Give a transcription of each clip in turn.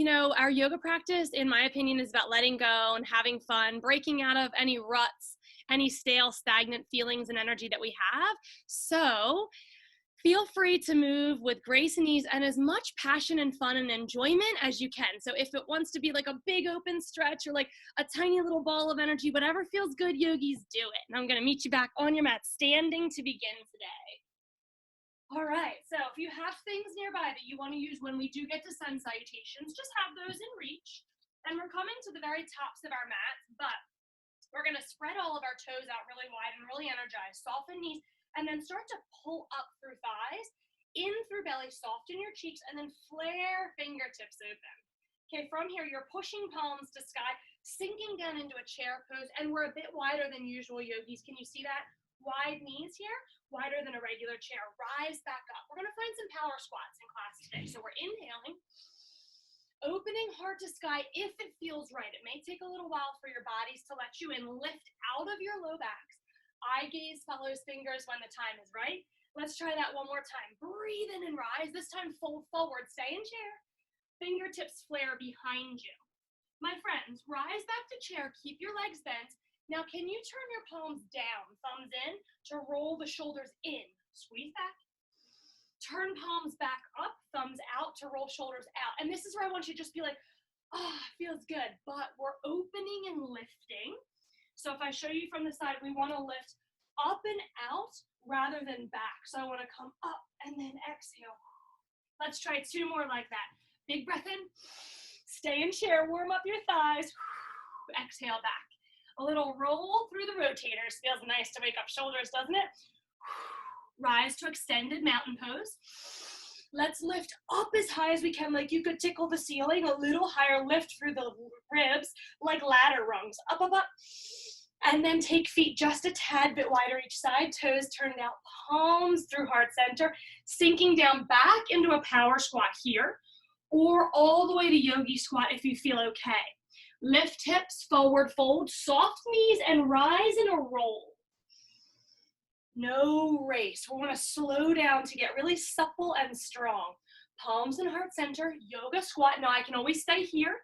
You know, our yoga practice, in my opinion, is about letting go and having fun, breaking out of any ruts, any stale, stagnant feelings and energy that we have. So feel free to move with grace and ease and as much passion and fun and enjoyment as you can. So if it wants to be like a big open stretch or like a tiny little ball of energy, whatever feels good, yogis, do it. And I'm going to meet you back on your mat, standing to begin today. All right, so if you have things nearby that you want to use when we do get to sun salutations, just have those in reach. And we're coming to the very tops of our mats, but we're going to spread all of our toes out really wide and really energized. Soften knees, and then start to pull up through thighs, in through belly, soften your cheeks, and then flare fingertips open. Okay, from here, you're pushing palms to sky, sinking down into a chair pose, and we're a bit wider than usual, yogis. Can you see that? Wide knees here, wider than a regular chair. Rise back up. We're gonna find some power squats in class today. So we're inhaling, opening heart to sky if it feels right. It may take a little while for your bodies to let you in. Lift out of your low backs. Eye gaze follows fingers when the time is right. Let's try that one more time. Breathe in and rise. This time fold forward, stay in chair. Fingertips flare behind you. My friends, rise back to chair, keep your legs bent. Now, can you turn your palms down, thumbs in, to roll the shoulders in? Squeeze back. Turn palms back up, thumbs out to roll shoulders out. And this is where I want you to just be like, ah, oh, feels good. But we're opening and lifting. So if I show you from the side, we want to lift up and out rather than back. So I want to come up and then exhale. Let's try 2 more like that. Big breath in. Stay in chair, warm up your thighs. Exhale back. A little roll through the rotators. Feels nice to wake up shoulders, doesn't it? Rise to extended mountain pose. Let's lift up as high as we can, like you could tickle the ceiling. A little higher, lift through the ribs, like ladder rungs. Up, up, up. And then take feet just a tad bit wider each side. Toes turned out, palms through heart center. Sinking down back into a power squat here. Or all the way to yogi squat if you feel okay. Lift hips, forward fold, soft knees, and rise in a roll. No race. We want to slow down to get really supple and strong. Palms in heart center, yoga squat. Now I can always stay here,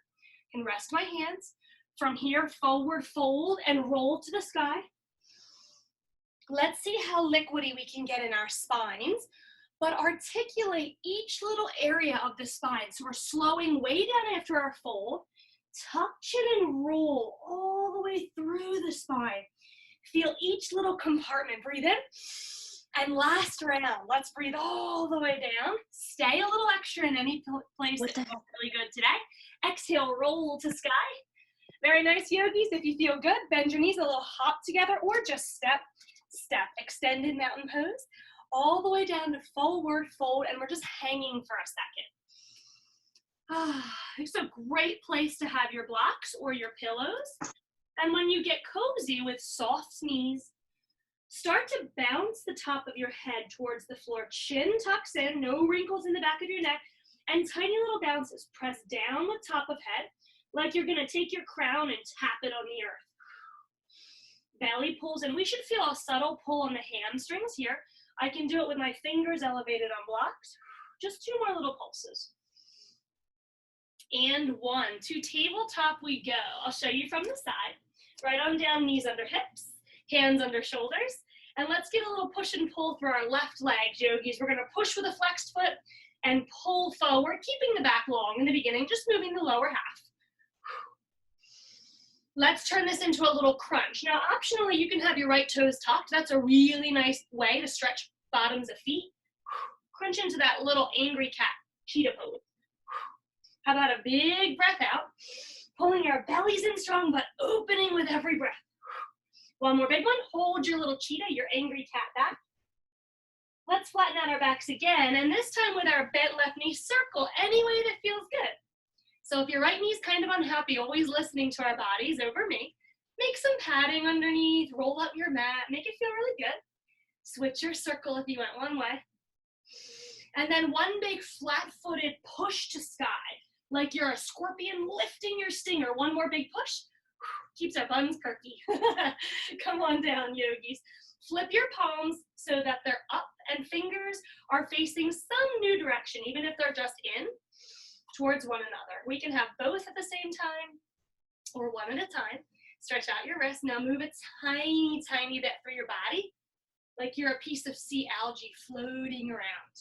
can rest my hands. From here, forward fold and roll to the sky. Let's see how liquidy we can get in our spines, but articulate each little area of the spine. So we're slowing way down after our fold. Tuck chin and roll all the way through the spine. Feel each little compartment. Breathe in. And last round, let's breathe all the way down. Stay a little extra in any place that feels really good today. Exhale, roll to sky. Very nice, yogis. If you feel good, bend your knees a little, hop together, or just step, step. Extended mountain pose. All the way down to forward fold, and we're just hanging for a second. It's a great place to have your blocks or your pillows. And when you get cozy with soft knees, start to bounce the top of your head towards the floor. Chin tucks in, no wrinkles in the back of your neck, and tiny little bounces. Press down with top of head, like you're gonna take your crown and tap it on the earth. Belly pulls in. We should feel a subtle pull on the hamstrings here. I can do it with my fingers elevated on blocks. Just 2 more little pulses. And 1, to tabletop we go. I'll show you from the side. Right on down, knees under hips, hands under shoulders. And let's get a little push and pull through our left leg, yogis. We're gonna push with a flexed foot and pull forward, keeping the back long in the beginning, just moving the lower half. Let's turn this into a little crunch. Now, optionally, you can have your right toes tucked. That's a really nice way to stretch bottoms of feet. Crunch into that little angry cat, cheetah pose. How about a big breath out, pulling our bellies in strong, but opening with every breath. One more big one. Hold your little cheetah, your angry cat back. Let's flatten out our backs again, and this time with our bent left knee, circle any way that feels good. So if your right knee is kind of unhappy, always listening to our bodies over me, make some padding underneath, roll up your mat, make it feel really good. Switch your circle if you went one way. And then one big flat-footed push to sky, like you're a scorpion lifting your stinger. One more big push, keeps our buns perky. Come on down, yogis. Flip your palms so that they're up and fingers are facing some new direction, even if they're just in. towards one another. We can have both at the same time or one at a time. Stretch out your wrist. Now move a tiny, tiny bit through your body, like you're a piece of sea algae floating around.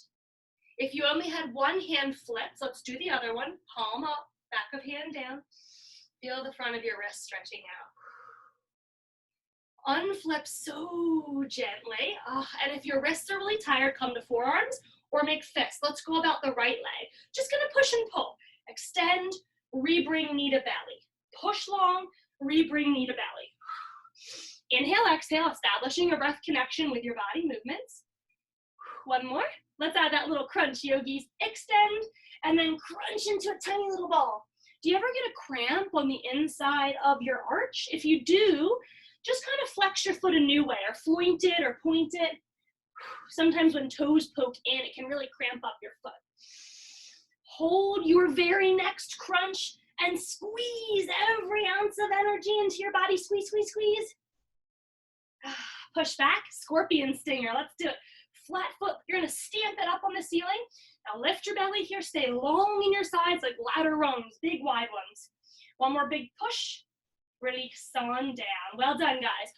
If you only had one hand flipped, let's do the other one. Palm up, back of hand down. Feel the front of your wrist stretching out. Unflip so gently. And if your wrists are really tired, come to forearms or make fists. Let's go about the right leg. Just gonna push and pull. Extend, re-bring knee to belly. Push long, re-bring knee to belly. Inhale, exhale, establishing a breath connection with your body movements. One more. Let's add that little crunch, yogis. Extend, and then crunch into a tiny little ball. Do you ever get a cramp on the inside of your arch? If you do, just kind of flex your foot a new way, or point it or point it. Sometimes when toes poke in, it can really cramp up your foot. Hold your very next crunch and squeeze every ounce of energy into your body. Squeeze, squeeze, squeeze. Push back, scorpion stinger. Let's do it. Flat foot, you're gonna stamp it up on the ceiling. Now lift your belly here, stay long in your sides like ladder rungs, big wide ones. One more big push, release on down. Well done, guys.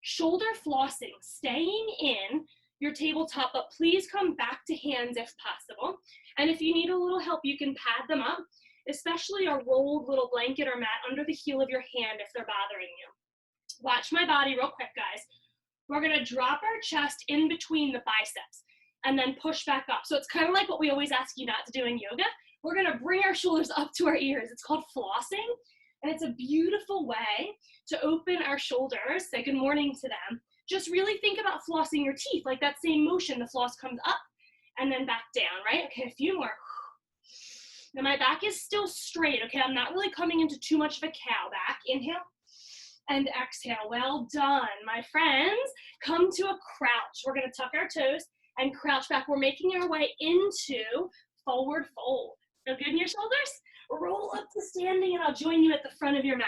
Shoulder flossing, staying in your tabletop, but please come back to hands if possible. And if you need a little help, you can pad them up, especially a rolled little blanket or mat under the heel of your hand if they're bothering you. Watch my body real quick, guys. We're gonna drop our chest in between the biceps and then push back up. So it's kind of like what we always ask you not to do in yoga. We're gonna bring our shoulders up to our ears. It's called flossing, and it's a beautiful way to open our shoulders, say good morning to them. Just really think about flossing your teeth, like that same motion. The floss comes up and then back down, right? Okay, a few more. Now my back is still straight, okay? I'm not really coming into too much of a cow back. Inhale. And exhale. Well done, my friends. Come to a crouch. We're gonna tuck our toes and crouch back. We're making our way into forward fold. Feel good in your shoulders? Roll up to standing and I'll join you at the front of your mat.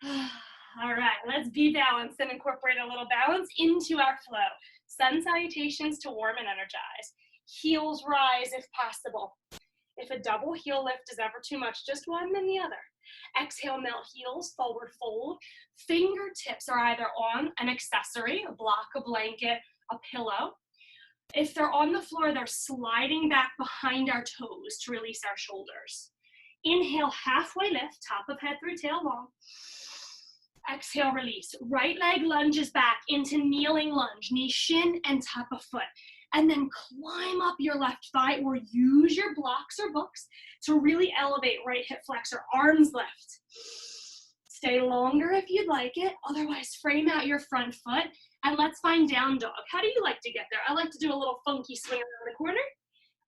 All right, let's be balanced and incorporate a little balance into our flow. Sun salutations to warm and energize. Heels rise if possible. If a double heel lift is ever too much, just one then the other. Exhale, melt heels, forward fold. Fingertips are either on an accessory, a block, a blanket, a pillow. If they're on the floor, they're sliding back behind our toes to release our shoulders. Inhale, halfway lift, top of head through tail long. Exhale, release. Right leg lunges back into kneeling lunge, knee shin and top of foot. And then climb up your left thigh or use your blocks or books to really elevate right hip flexor, arms lift. Stay longer if you'd like it, otherwise frame out your front foot and let's find down dog. How do you like to get there? I like to do a little funky swing around the corner.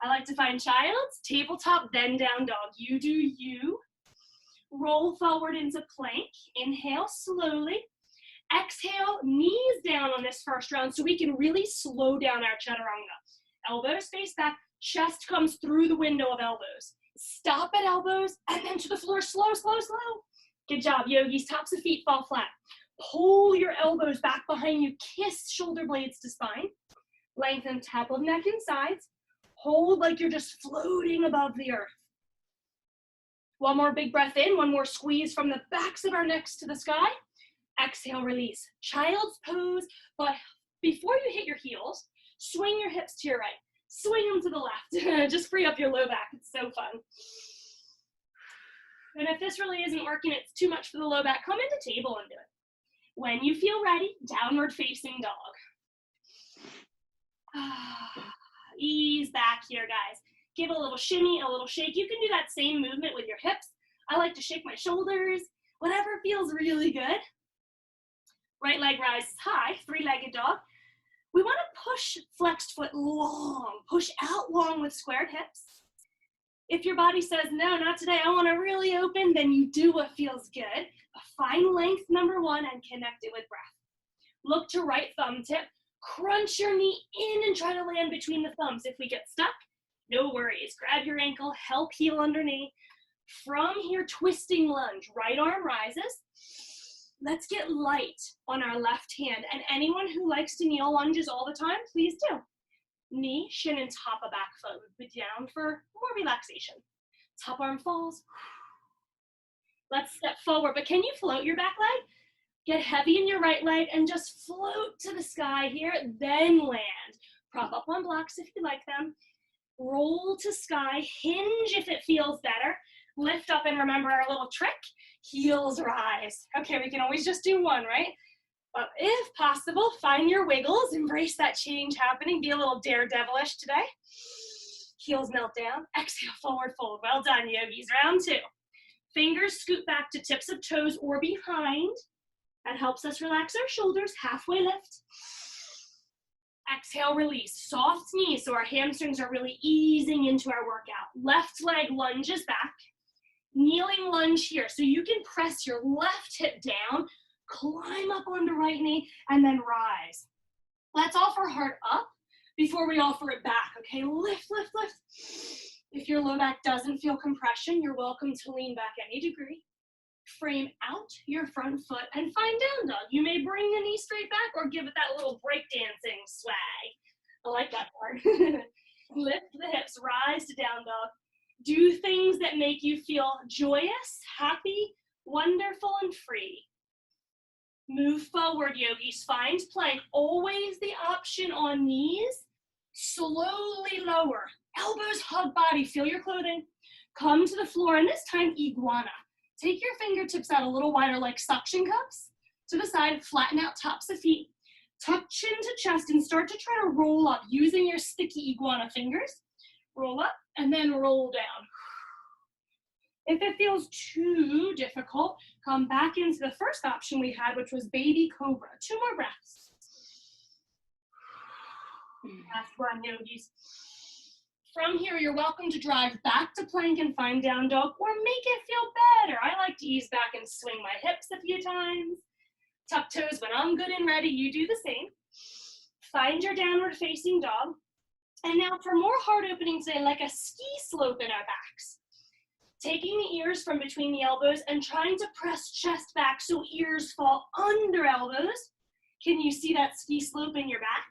I like to find child's, tabletop, then down dog. You do you. Roll forward into plank. Inhale slowly. Exhale, knees down on this first round so we can really slow down our chaturanga. Elbows face back, chest comes through the window of elbows. Stop at elbows and then to the floor, slow, slow, slow. Good job, yogis. Tops of feet fall flat. Pull your elbows back behind you. Kiss shoulder blades to spine. Lengthen top of neck and sides. Hold like you're just floating above the earth. One more big breath in. One more squeeze from the backs of our necks to the sky. Exhale, release. Child's pose, but before you hit your heels, swing your hips to your right. Swing them to the left. Just free up your low back. It's so fun. And if this really isn't working, it's too much for the low back, come into table and do it. When you feel ready, downward facing dog. Ease back here, guys. Give a little shimmy, a little shake. You can do that same movement with your hips. I like to shake my shoulders, whatever feels really good. Right leg rises high, three-legged dog. We want to push flexed foot long, push out long with squared hips. If your body says, no, not today, I want to really open, then you do what feels good. Find length number one and connect it with breath. Look to right thumb tip, crunch your knee in and try to land between the thumbs. If we get stuck, no worries. Grab your ankle, help heel underneath. From here, twisting lunge, right arm rises. Let's get light on our left hand. And anyone who likes to kneel lunges all the time, please do. Knee, shin, and top of back foot. Put down for more relaxation. Top arm falls. Let's step forward, but can you float your back leg? Get heavy in your right leg and just float to the sky here, then land. Prop up on blocks if you like them. Roll to sky, hinge if it feels better. Lift up, and remember our little trick, heels rise. Okay, we can always just do one, right? But if possible, find your wiggles, embrace that change happening, be a little daredevilish today. Heels melt down, exhale, forward fold. Well done, yogis. Round two. Fingers scoot back to tips of toes or behind. That helps us relax our shoulders, halfway lift. Exhale, release. Soft knees, so our hamstrings are really easing into our workout. Left leg lunges back. Kneeling lunge here, so you can press your left hip down, climb up onto right knee, and then rise. Let's offer heart up before we offer it back, okay? Lift, lift, lift. If your low back doesn't feel compression, you're welcome to lean back any degree. Frame out your front foot and find down dog. You may bring the knee straight back or give it that little breakdancing swag. I like that part. Lift the hips, rise to down dog. Do things that make you feel joyous, happy, wonderful, and free. Move forward, yogis. Find plank. Always the option on knees. Slowly lower. Elbows hug body. Feel your clothing. Come to the floor, and this time iguana. Take your fingertips out a little wider like suction cups. To the side, flatten out tops of feet. Tuck chin to chest and start to try to roll up using your sticky iguana fingers. Roll up and then roll down. If it feels too difficult, come back into the first option we had, which was baby cobra. 2 more breaths. Last one, yogis. From here, you're welcome to drive back to plank and find down dog, or make it feel better. I like to ease back and swing my hips a few times. Tuck toes when I'm good and ready. You do the same. Find your downward facing dog. And now for more heart opening today, like a ski slope in our backs. Taking the ears from between the elbows and trying to press chest back so ears fall under elbows. Can you see that ski slope in your back?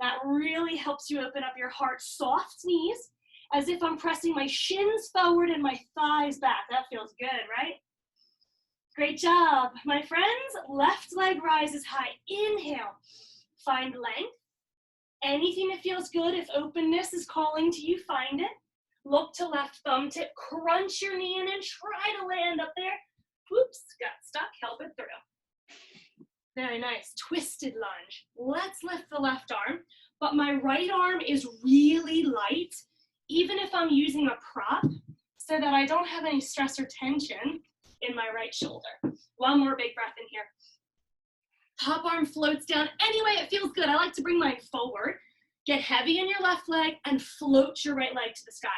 That really helps you open up your heart. Soft knees, as if I'm pressing my shins forward and my thighs back. That feels good, right? Great job. My friends, left leg rises high. Inhale, find length. Anything that feels good, if openness is calling to you, find it. Look to left thumb tip, crunch your knee in and try to land up there. Whoops, got stuck, help it through. Very nice, twisted lunge. Let's lift the left arm, but my right arm is really light, even if I'm using a prop, so that I don't have any stress or tension in my right shoulder. One more big breath in here. Top arm floats down any way it feels good. I like to bring mine forward. Get heavy in your left leg and float your right leg to the sky.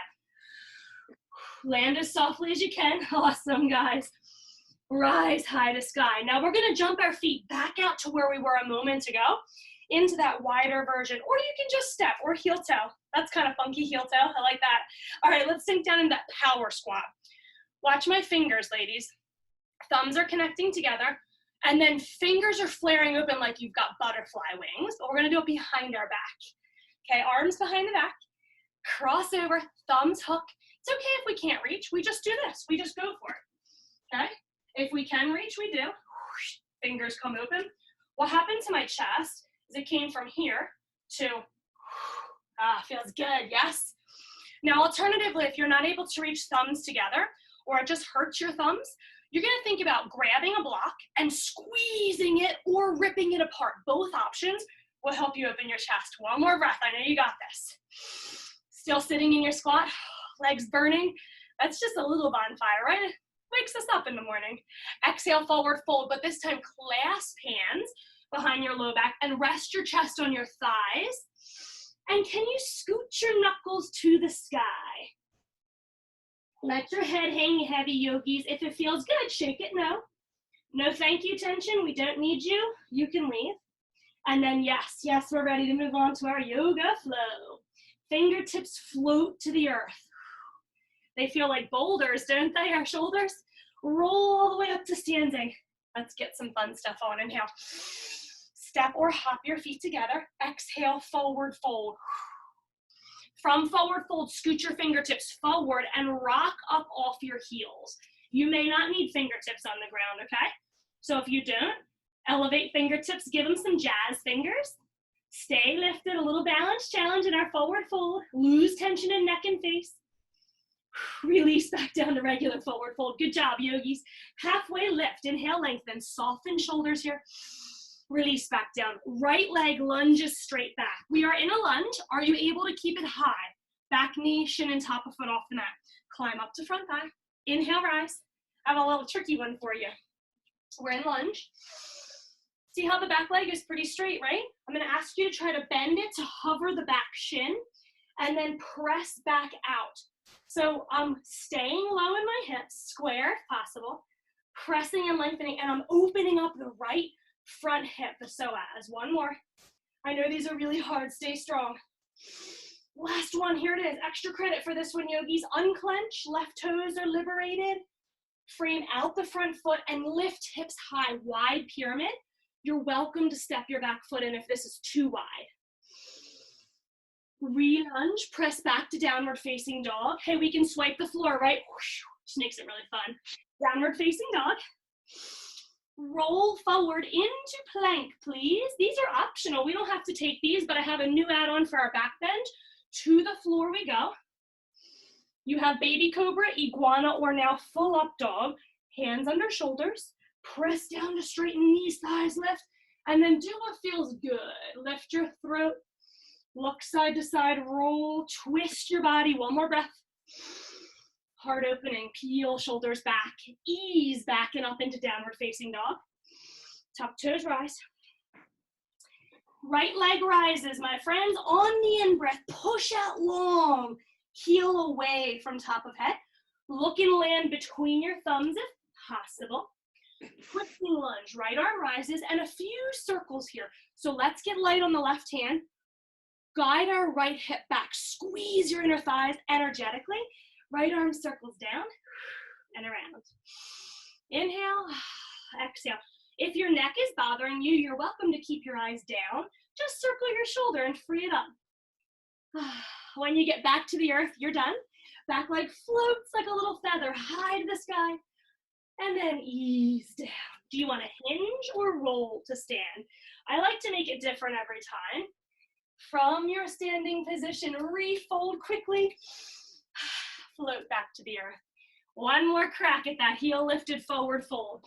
Land as softly as you can. Awesome, guys. Rise high to sky. Now we're gonna jump our feet back out to where we were a moment ago, into that wider version, or you can just step or heel toe. That's kind of funky, heel toe, I like that. All right, let's sink down into that power squat. Watch my fingers, ladies. Thumbs are connecting together, and then fingers are flaring open like you've got butterfly wings, but we're gonna do it behind our back. Okay, arms behind the back, cross over, thumbs hook. It's okay if we can't reach, we just do this, we just go for it, okay? If we can reach, we do. Fingers come open. What happened to my chest is it came from here to, feels good, yes? Now, alternatively, if you're not able to reach thumbs together, or it just hurts your thumbs, you're gonna think about grabbing a block and squeezing it or ripping it apart. Both options will help you open your chest. One more breath, I know you got this. Still sitting in your squat, legs burning. That's just a little bonfire, right? Wakes us up in the morning. Exhale, forward fold, but this time clasp hands behind your low back and rest your chest on your thighs. And can you scoot your knuckles to the sky? Let your head hang heavy, yogis. If it feels good, shake it no. No thank you tension, we don't need you. You can leave. And then yes, we're ready to move on to our yoga flow. Fingertips float to the earth. They feel like boulders, don't they, our shoulders? Roll all the way up to standing. Let's get some fun stuff on. Inhale. Step or hop your feet together. Exhale, forward fold. From forward fold, scoot your fingertips forward and rock up off your heels. You may not need fingertips on the ground, okay? So if you don't, elevate fingertips, give them some jazz fingers. Stay lifted, a little balance challenge in our forward fold. Lose tension in neck and face. Release back down to regular forward fold. Good job, yogis. Halfway lift, inhale, lengthen, soften shoulders here. Release back down. Right leg lunges straight back. We are in a lunge. Are you able to keep it high? Back knee, shin, and top of foot off the mat. Climb up to front thigh. Inhale, rise. I have a little tricky one for you. We're in lunge. See how the back leg is pretty straight, right? I'm going to ask you to try to bend it to hover the back shin and then press back out. So I'm staying low in my hips, square if possible, pressing and lengthening, and I'm opening up the right front hip, the psoas. One more. I know these are really hard. Stay strong. Last one. Here it is. Extra credit for this one, yogis. Unclench. Left toes are liberated. Frame out the front foot and lift hips high. Wide pyramid. You're welcome to step your back foot in if this is too wide. Re-lunge. Press back to downward facing dog. Hey, we can swipe the floor, right? Just makes it really fun. Downward facing dog. Roll forward into plank, please. These are optional. We don't have to take these, but I have a new add-on for our back bend. To the floor we go. You have baby cobra, iguana, or now full up dog. Hands under shoulders. Press down to straighten knees, thighs lift, and then do what feels good. Lift your throat. Look side to side, roll, twist your body. One more breath. Heart opening, peel shoulders back. Ease back and up into downward facing dog. Top toes rise. Right leg rises, my friends. On the in-breath, push out long. Heel away from top of head. Look and land between your thumbs if possible. Twisting lunge, right arm rises, and a few circles here. So let's get light on the left hand. Guide our right hip back. Squeeze your inner thighs energetically. Right arm circles down and around. Inhale, exhale. If your neck is bothering you, you're welcome to keep your eyes down. Just circle your shoulder and free it up. When you get back to the earth, you're done. Back leg floats like a little feather high to the sky. And then ease down. Do you want to hinge or roll to stand? I like to make it different every time. From your standing position, refold quickly. Float back to the earth. One more crack at that heel lifted forward fold.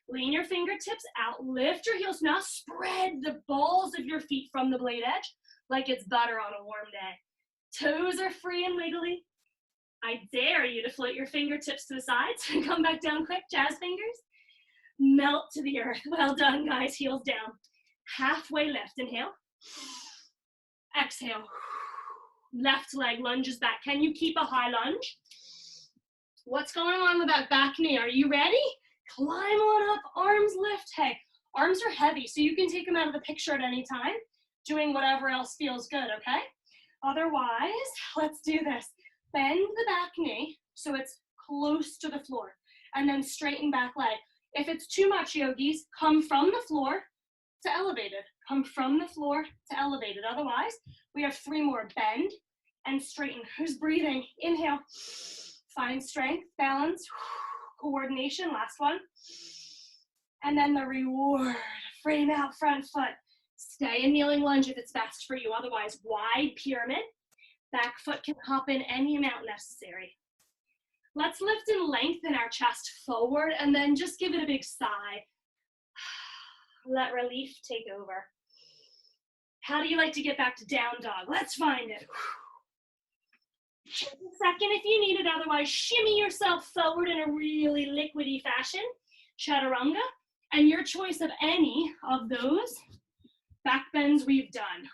Lean your fingertips out, lift your heels. Now spread the balls of your feet from the blade edge like it's butter on a warm day. Toes are free and wiggly. I dare you to float your fingertips to the sides and come back down quick, jazz fingers. Melt to the earth. Well done, guys, heels down. Halfway lift, inhale. Exhale. Left leg lunges back. Can you keep a high lunge? What's going on with that back knee? Are you ready? Climb on up, arms lift. Hey, arms are heavy, so you can take them out of the picture at any time, doing whatever else feels good, okay? Otherwise, let's do this. Bend the back knee so it's close to the floor, and then straighten back leg. If it's too much, yogis, come from the floor to elevated. Come from the floor to elevated. Otherwise, we have 3 more. Bend and straighten. Who's breathing? Inhale. Find strength, balance, coordination. Last one. And then the reward. Frame out front foot. Stay in kneeling lunge if it's best for you. Otherwise, wide pyramid. Back foot can hop in any amount necessary. Let's lift and lengthen our chest forward and then just give it a big sigh. Let relief take over. How do you like to get back to down dog? Let's find it. Take a second if you need it, otherwise shimmy yourself forward in a really liquidy fashion. Chaturanga, and your choice of any of those back bends we've done.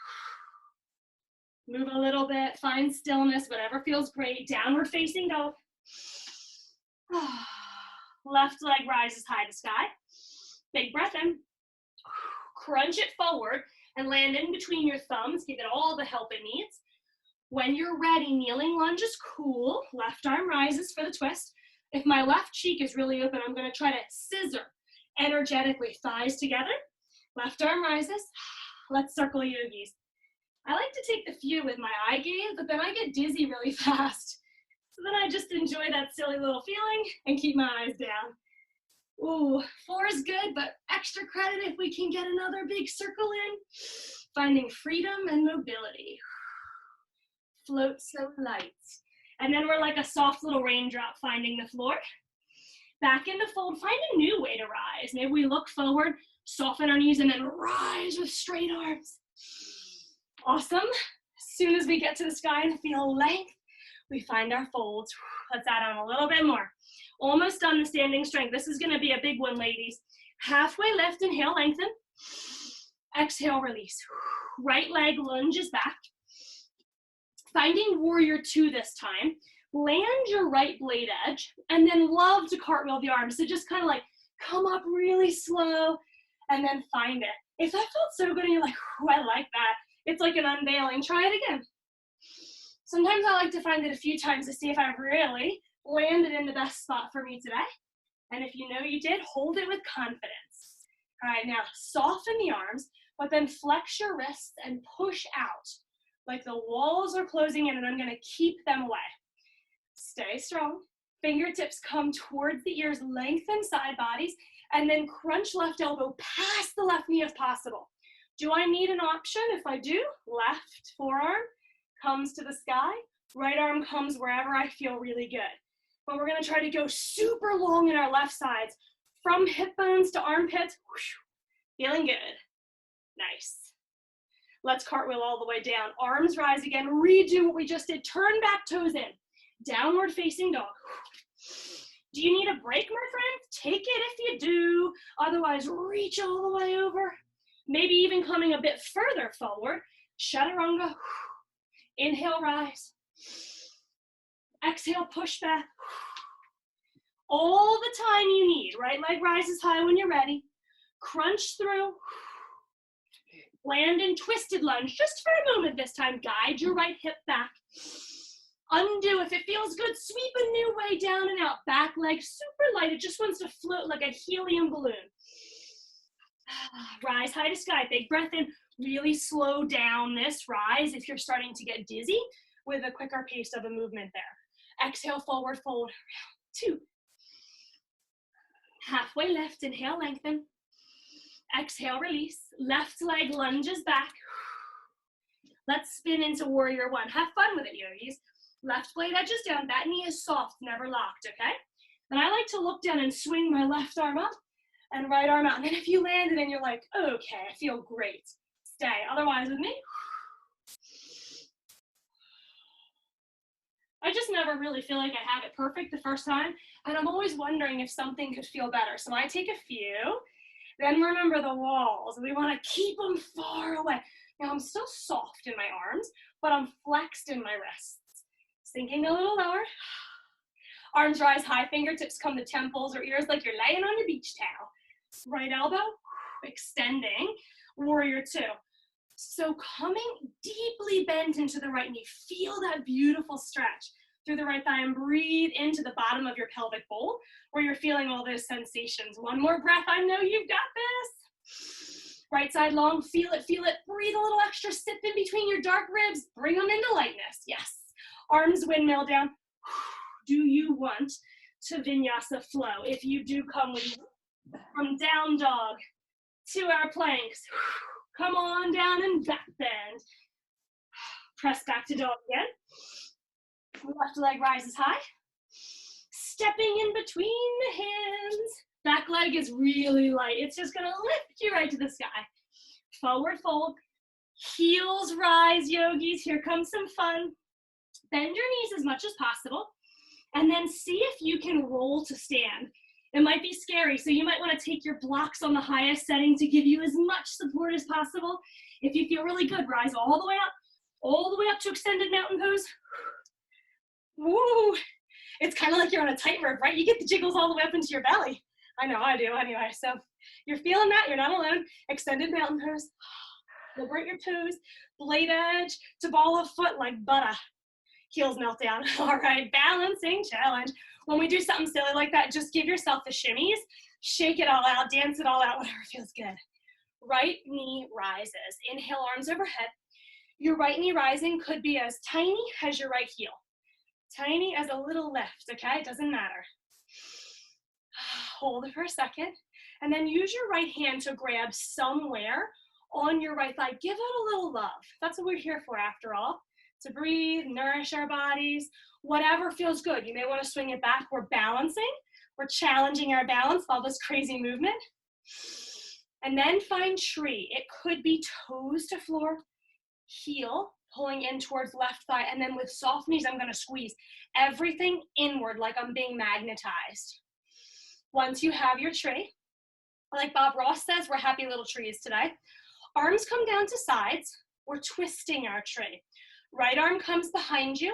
Move a little bit, find stillness, whatever feels great. Downward facing dog. Left leg rises high to sky. Big breath in. Crunch it forward and land in between your thumbs. Give it all the help it needs. When you're ready, kneeling lunge is cool. Left arm rises for the twist. If my left cheek is really open, I'm going to try to scissor energetically, thighs together. Left arm rises. Let's circle yogis. I like to take the few with my eye gaze, but then I get dizzy really fast. So then I just enjoy that silly little feeling and keep my eyes down. Ooh, 4 is good, but extra credit if we can get another big circle in. Finding freedom and mobility. Float so light. And then we're like a soft little raindrop finding the floor. Back into fold, find a new way to rise. Maybe we look forward, soften our knees, and then rise with straight arms. Awesome. As soon as we get to the sky and feel length, we find our folds. Let's add on a little bit more. Almost done the standing strength. This is gonna be a big one, ladies. Halfway lift, inhale, lengthen. Exhale, release. Right leg lunges back. Finding warrior 2 this time. Land your right blade edge, and then love to cartwheel the arms. So just kind of like come up really slow, and then find it. If that felt so good and you're like, I like that, it's like an unveiling, try it again. Sometimes I like to find it a few times to see if I've really landed in the best spot for me today. And if you know you did, hold it with confidence. All right, now soften the arms, but then flex your wrists and push out like the walls are closing in, and I'm gonna keep them away. Stay strong. Fingertips come towards the ears, lengthen side bodies, and then crunch left elbow past the left knee if possible. Do I need an option? If I do, left forearm comes to the sky, right arm comes wherever I feel really good. But we're gonna try to go super long in our left sides, from hip bones to armpits. Feeling good. Nice. Let's cartwheel all the way down. Arms rise again. Redo what we just did. Turn back toes in. Downward facing dog. Do you need a break, my friend? Take it if you do. Otherwise, reach all the way over. Maybe even coming a bit further forward. Chaturanga. Inhale, rise. Exhale, push back. All the time you need. Right leg rises high when you're ready. Crunch through. Land in twisted lunge, just for a moment this time. Guide your right hip back. Undo if it feels good. Sweep a new way down and out. Back leg super light. It just wants to float like a helium balloon. Rise high to sky. Big breath in. Really slow down this rise if you're starting to get dizzy with a quicker pace of a movement there. Exhale, forward fold. 2. Halfway lift. Inhale, lengthen. Exhale, release. Left leg lunges back. Let's spin into warrior 1. Have fun with it, yogis. Left blade edges down. That knee is soft, never locked, okay? And I like to look down and swing my left arm up and right arm out. And then if you landed and you're like, okay, I feel great, stay. Otherwise with me, I just never really feel like I have it perfect the first time. And I'm always wondering if something could feel better. So I take a few. Then remember the walls. We want to keep them far away. Now I'm still soft in my arms, but I'm flexed in my wrists. Sinking a little lower. Arms rise high, fingertips come to temples or ears like you're laying on your beach towel. Right elbow, extending, warrior 2. So coming deeply bent into the right knee. Feel that beautiful stretch through the right thigh and breathe into the bottom of your pelvic bowl where you're feeling all those sensations. One more breath, I know you've got this. Right side long, feel it, breathe a little extra, sip in between your dark ribs, bring them into lightness, yes. Arms windmill down. Do you want to vinyasa flow? If you do, come with me. From down dog to our planks. Come on down and back bend. Press back to dog again. Left leg rises high. Stepping in between the hands. Back leg is really light. It's just gonna lift you right to the sky. Forward fold. Heels rise, yogis. Here comes some fun. Bend your knees as much as possible. And then see if you can roll to stand. It might be scary, so you might want to take your blocks on the highest setting to give you as much support as possible. If you feel really good, rise all the way up to extended mountain pose. Woo! It's kind of like you're on a tightrope, right? You get the jiggles all the way up into your belly. I know, I do anyway. So you're feeling that, you're not alone. Extended mountain pose. Liberate your toes, blade edge to ball of foot like butter. Heels melt down. All right, balancing challenge. When we do something silly like that, just give yourself the shimmies, shake it all out, dance it all out, whatever feels good. Right knee rises. Inhale, arms overhead. Your right knee rising could be as tiny as your right heel. Tiny as a little lift, okay? It doesn't matter. Hold it for a second, and then use your right hand to grab somewhere on your right thigh. Give it a little love. That's what we're here for, after all, to breathe, nourish our bodies, whatever feels good. You may want to swing it back. We're balancing. We're challenging our balance, all this crazy movement. And then find tree. It could be toes to floor, heel pulling in towards left thigh, and then with soft knees, I'm going to squeeze everything inward like I'm being magnetized. Once you have your tree, like Bob Ross says, we're happy little trees today. Arms come down to sides. We're twisting our tree. Right arm comes behind you.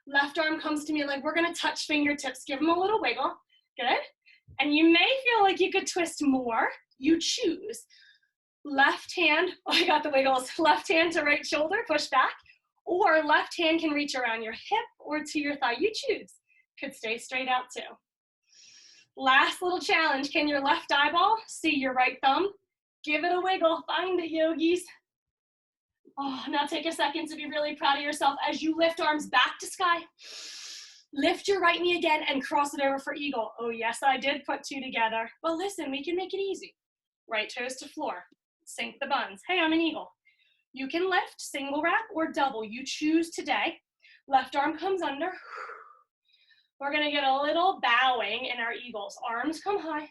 Left arm comes to me, like we're going to touch fingertips. Give them a little wiggle. Good. And you may feel like you could twist more. You choose. Left hand, oh, I got the wiggles. Left hand to right shoulder, push back. Or left hand can reach around your hip or to your thigh. You choose. Could stay straight out too. Last little challenge. Can your left eyeball see your right thumb? Give it a wiggle. Find it, yogis. Oh, now take a second to be really proud of yourself as you lift arms back to sky. Lift your right knee again and cross it over for eagle. Oh, yes, I did put two together. Well, listen, we can make it easy. Right toes to floor. Sink the buns. Hey, I'm an eagle. You can lift, single wrap, or double. You choose today. Left arm comes under. We're going to get a little bowing in our eagles. Arms come high.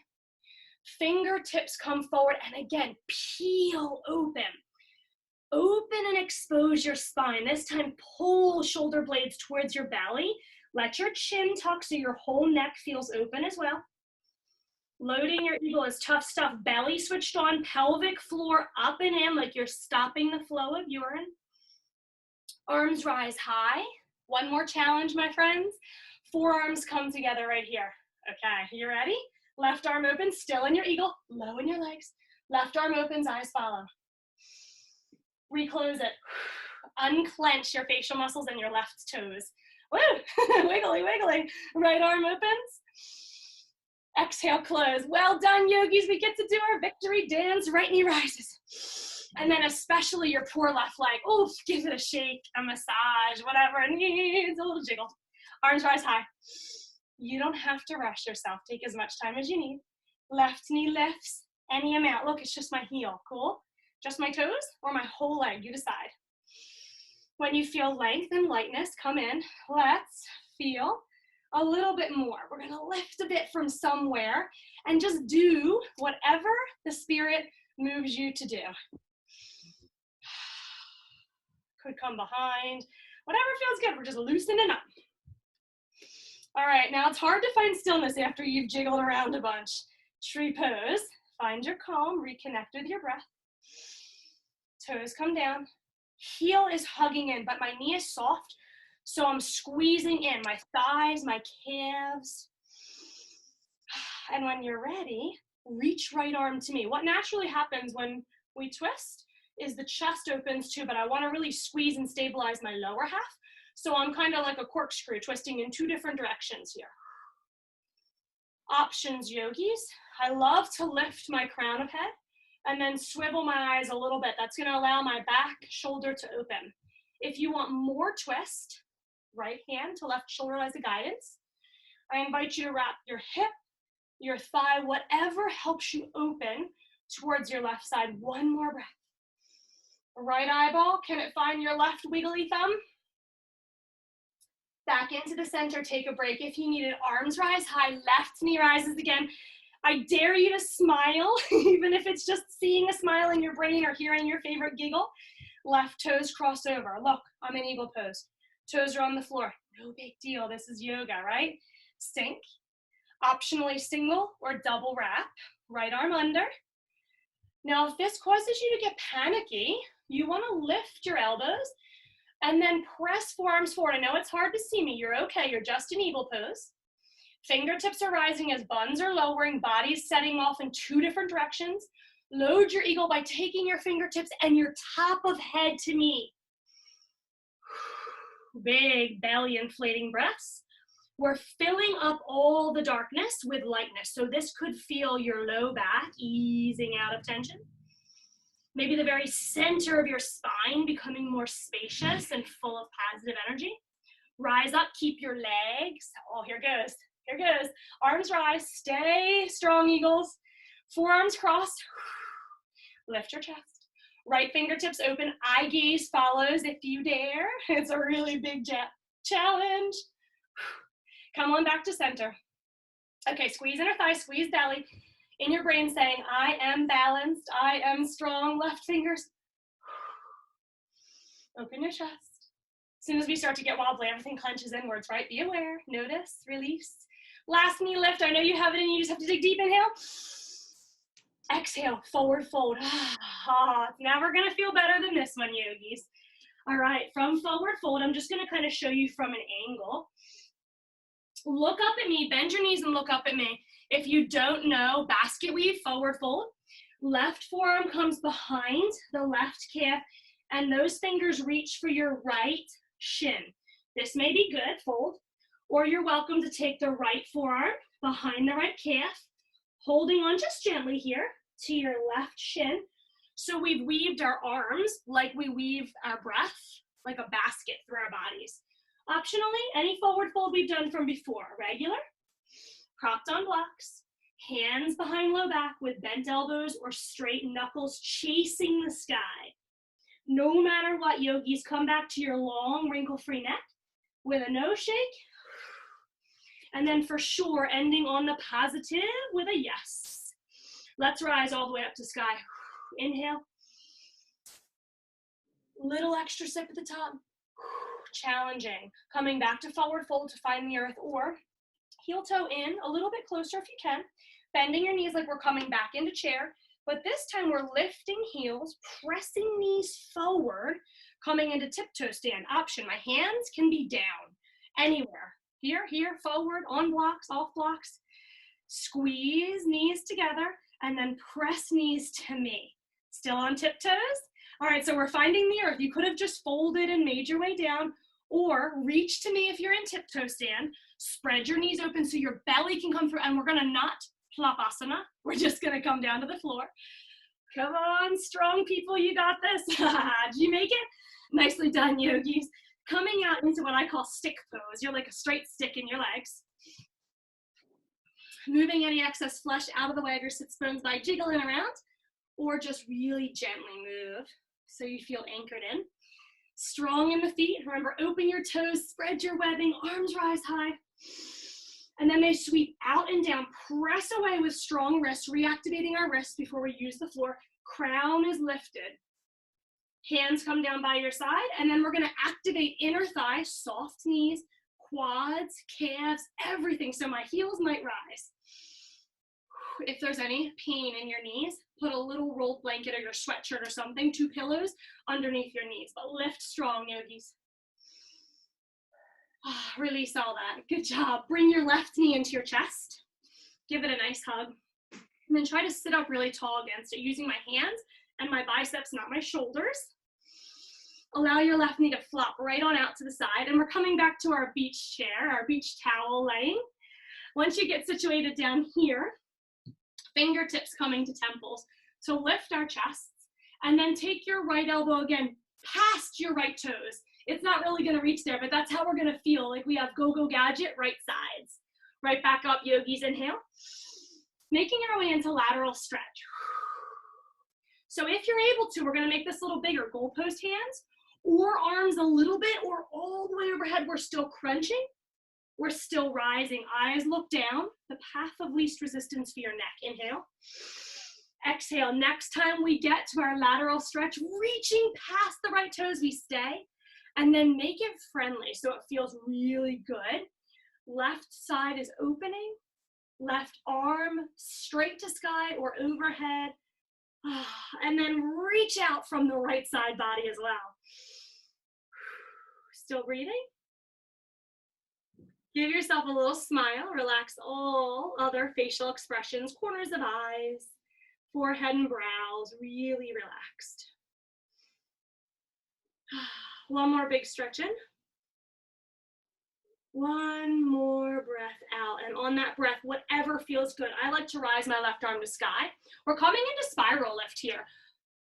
Fingertips come forward. And again, peel open. Open and expose your spine. This time, pull shoulder blades towards your belly. Let your chin tuck so your whole neck feels open as well. Loading your eagle is tough stuff. Belly switched on, pelvic floor up and in like you're stopping the flow of urine. Arms rise high. One more challenge, my friends. Forearms come together right here. Okay, you ready? Left arm open, still in your eagle, low in your legs. Left arm opens, eyes follow. Reclose it. Unclench your facial muscles and your left toes. Woo! Wiggly, wiggly. Right arm opens. Exhale, close. Well done, yogis. We get to do our victory dance. Right knee rises. And then especially your poor left leg. Oof, give it a shake, a massage, whatever it needs, a little jiggle. Arms rise high. You don't have to rush yourself. Take as much time as you need. Left knee lifts any amount. Look, it's just my heel. Cool? Just my toes or my whole leg? You decide. When you feel length and lightness come in, let's feel a little bit more. We're going to lift a bit from somewhere and just do whatever the spirit moves you to do. Could come behind, whatever feels good. We're just loosening up. All right, now it's hard to find stillness after you've jiggled around a bunch. Tree pose, find your calm, reconnect with your breath. Toes come down. Heel is hugging in, but my knee is soft, so I'm squeezing in my thighs, my calves. And when you're ready, reach right arm to me. What naturally happens when we twist is the chest opens too, but I want to really squeeze and stabilize my lower half. So I'm kind of like a corkscrew twisting in two different directions here. Options, yogis. I love to lift my crown of head and then swivel my eyes a little bit. That's going to allow my back shoulder to open. If you want more twist, right hand to left shoulder as a guidance. I invite you to wrap your hip, your thigh, whatever helps you open towards your left side. One more breath. Right eyeball, can it find your left wiggly thumb? Back into the center, take a break if you need it. Arms rise high, left knee rises again. I dare you to smile, even if it's just seeing a smile in your brain or hearing your favorite giggle. Left toes cross over. Look, I'm in eagle pose. Toes are on the floor. No big deal. This is yoga, right? Sink. Optionally single or double wrap. Right arm under. Now, if this causes you to get panicky, you want to lift your elbows and then press forearms forward. I know it's hard to see me. You're okay. You're just in eagle pose. Fingertips are rising as buns are lowering, bodies setting off in two different directions. Load your eagle by taking your fingertips and your top of head to me. Big belly inflating breaths. We're filling up all the darkness with lightness. So this could feel your low back easing out of tension. Maybe the very center of your spine becoming more spacious and full of positive energy. Rise up, keep your legs. Oh, here goes. Here goes. Arms rise, stay strong, eagles. Forearms crossed. Lift your chest. Right fingertips open, eye gaze follows if you dare. It's a really big challenge. Come on back to center. Okay, squeeze inner thigh, squeeze belly. In your brain saying, I am balanced, I am strong. Left fingers. Open your chest. As soon as we start to get wobbly, everything clenches inwards, right? Be aware, notice, release. Last knee lift. I know you have it and you just have to dig deep. Inhale. Exhale, forward fold. It's never gonna feel better than this one, yogis. All right, from forward fold, I'm just gonna kind of show you from an angle. Look up at me, bend your knees and look up at me. If you don't know, basket weave, forward fold. Left forearm comes behind the left calf and those fingers reach for your right shin. This may be good, fold, or you're welcome to take the right forearm behind the right calf, holding on just gently here to your left shin. So we've weaved our arms like we weave our breath, like a basket through our bodies. Optionally, any forward fold we've done from before, regular, propped on blocks, hands behind low back with bent elbows or straight knuckles chasing the sky. No matter what, yogis, come back to your long wrinkle-free neck with a nose shake. And then for sure, ending on the positive with a yes. Let's rise all the way up to sky. Inhale. Little extra sip at the top. Challenging. Coming back to forward fold to find the earth, or heel toe in a little bit closer if you can. Bending your knees like we're coming back into chair. But this time we're lifting heels, pressing knees forward, coming into tiptoe stand. Option, my hands can be down anywhere. Here, here, forward, on blocks, off blocks. Squeeze knees together and then press knees to me. Still on tiptoes? All right, so we're finding the earth. You could have just folded and made your way down, or reach to me if you're in tiptoe stand. Spread your knees open so your belly can come through, and we're gonna not Flopasana. We're just gonna come down to the floor. Come on, strong people, you got this. Did you make it? Nicely done, yogis. Coming out into what I call stick pose. You're like a straight stick in your legs. Moving any excess flesh out of the way of your sits bones by jiggling around, or just really gently move so you feel anchored in. Strong in the feet. Remember, open your toes, spread your webbing, arms rise high. And then they sweep out and down. Press away with strong wrists, reactivating our wrists before we use the floor. Crown is lifted. Hands come down by your side, and then we're gonna activate inner thigh, soft knees, quads, calves, everything. So my heels might rise. If there's any pain in your knees, put a little rolled blanket or your sweatshirt or something, 2 pillows underneath your knees, but lift strong, yogis. Release all that. Good job. Bring your left knee into your chest. Give it a nice hug. And then try to sit up really tall against it, using my hands and my biceps, not my shoulders. Allow your left knee to flop right on out to the side. And we're coming back to our beach chair, our beach towel laying. Once you get situated down here, fingertips coming to temples. So lift our chests and then take your right elbow again past your right toes. It's not really gonna reach there, but that's how we're gonna feel, like we have go-go gadget, right sides. Right back up, yogis, inhale. Making our way into lateral stretch. So if you're able to, we're gonna make this a little bigger, goalpost hands, or arms a little bit, or all the way overhead. We're still crunching, we're still rising. Eyes look down, the path of least resistance for your neck. Inhale. Exhale. Next time we get to our lateral stretch, reaching past the right toes, we stay. And then make it friendly so it feels really good. Left side is opening. Left arm straight to sky or overhead. And then reach out from the right side body as well. Still breathing? Give yourself a little smile. Relax all other facial expressions, corners of eyes, forehead and brows, really relaxed. One more big stretch in. One more breath out. And on that breath, whatever feels good. I like to rise my left arm to sky. We're coming into spiral lift here.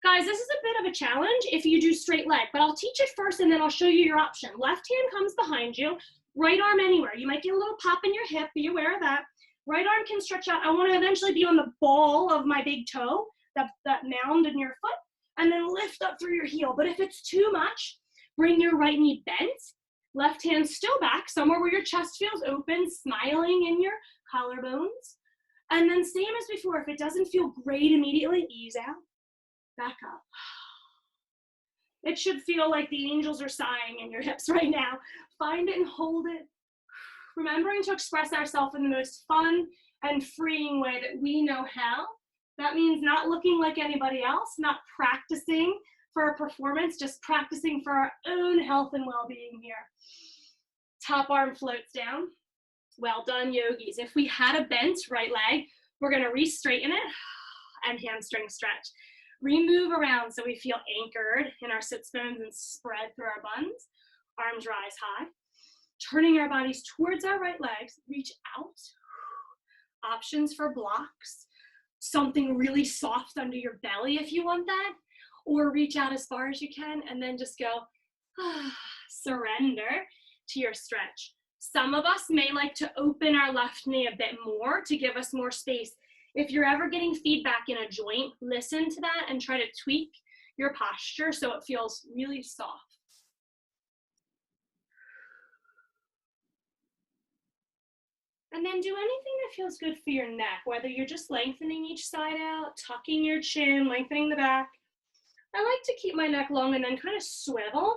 Guys, this is a bit of a challenge if you do straight leg, but I'll teach it first and then I'll show you your option. Left hand comes behind you, right arm anywhere. You might get a little pop in your hip, be aware of that. Right arm can stretch out. I want to eventually be on the ball of my big toe, that mound in your foot, and then lift up through your heel. But if it's too much, bring your right knee bent, left hand still back, somewhere where your chest feels open, smiling in your collarbones. And then same as before, if it doesn't feel great immediately, ease out, back up. It should feel like the angels are sighing in your hips right now. Find it and hold it. Remembering to express ourselves in the most fun and freeing way that we know how. That means not looking like anybody else, not practicing for a performance, just practicing for our own health and well-being here. Top arm floats down. Well done, yogis. If we had a bent right leg, we're going to re-straighten it and hamstring stretch. Remove around so we feel anchored in our sits bones and spread through our buns. Arms rise high. Turning our bodies towards our right legs, reach out. Options for blocks. Something really soft under your belly if you want that. Or reach out as far as you can and then just go, surrender to your stretch. Some of us may like to open our left knee a bit more to give us more space. If you're ever getting feedback in a joint, listen to that and try to tweak your posture so it feels really soft. And then do anything that feels good for your neck, whether you're just lengthening each side out, tucking your chin, lengthening the back. I like to keep my neck long and then kind of swivel,